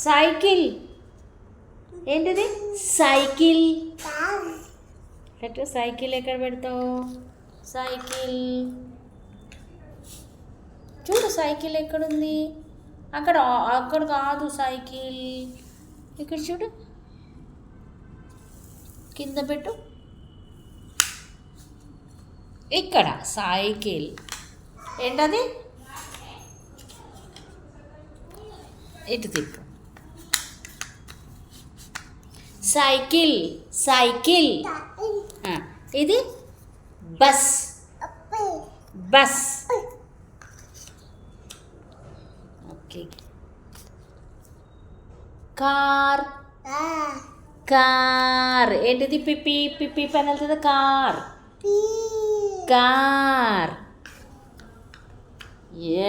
Cycle. ఏంటిది? Cycle. పెట్టు. Cycle ఎక్కడ పెడతావు? సైకిల్. చూడు సైకిల్ ఎక్కడుంది? అక్కడ అక్కడ కాదు సైకిల్. ఇక్కడ చూడు, కింద పెట్టు. ఇక్కడ సైకిల్. ఏంటది? ఇటు తిప్పు. సైకిల్. సైకిల్. ఇది bus. Bus. Okay. Car. Car. ఏంటిది? పిప్పి. పిప్పి పని వెళ్తుంది. కార్. కార్.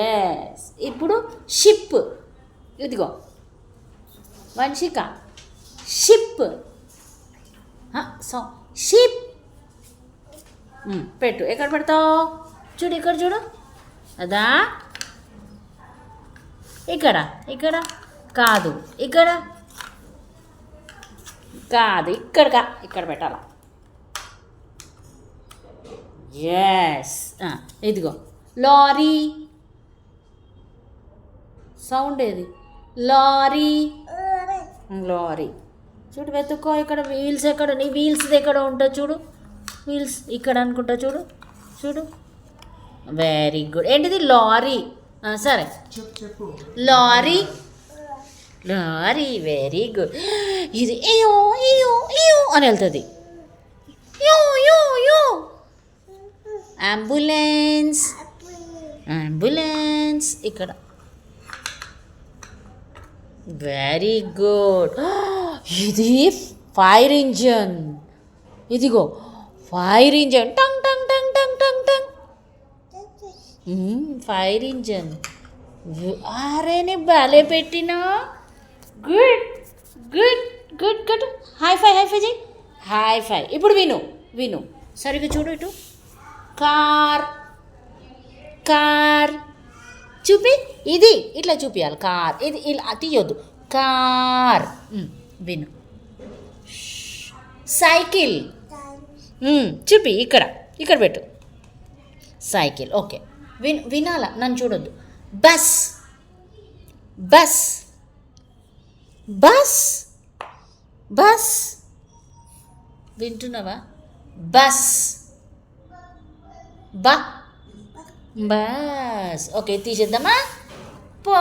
ఎస్. ఇప్పుడు షిప్. ఇదిగో వంశిక. షిప్. So ship. పెట్టు. ఎక్కడ పెడతావు? చూడు ఇక్కడ చూడు. అదా? ఇక్కడ. ఇక్కడ కాదు. ఇక్కడ కాదు. ఇక్కడ ఇక్కడ పెట్టాలా? ఎస్. ఇదిగో లారీ. సౌండ్ ఏది? లారీ. లారీ. చూడు వెతుక్కో. ఇక్కడ వీల్స్ ఎక్కడ? నీ వీల్స్ ఎక్కడ ఉంటుంది చూడు. వీల్స్ ఇక్కడ అనుకుంటా. చూడు చూడు. Very good. ఏంటిది? లారీ. సరే లారీ. లారీ. Very good. ఇది ఏయో ఏయో ఏయో అని వెళ్తుంది. యో యో యో. అంబులెన్స్. అంబులెన్స్. ఇక్కడ. Very good. ఇది ఫైర్ ఇంజన్. ఇదిగో ఫైర్ ఇంజన్. టంగ్ టంగ్ టంగ్ టంగ్ టంగ్ టంగ్. Fire engine. అరే నీ బాలే పెట్టినా. Good good good good. High five. High five చేయి. High five. ఇప్పుడు విను. విను సరిగ్గా చూడు. ఇటు కార్. కార్. చూపి. ఇది ఇట్లా చూపించాలి. కార్. ఇది ఇలా తీయొద్దు. కార్. విను. సైకిల్. చూపి. ఇక్కడ. ఇక్కడ పెట్టు. సైకిల్. ఓకే. వినాలా, నన్ను చూడొద్దు. బస్. బస్. బస్. బస్. వింటున్నావా? బస్. బస్. ఓకే తీసేద్దామా? పో.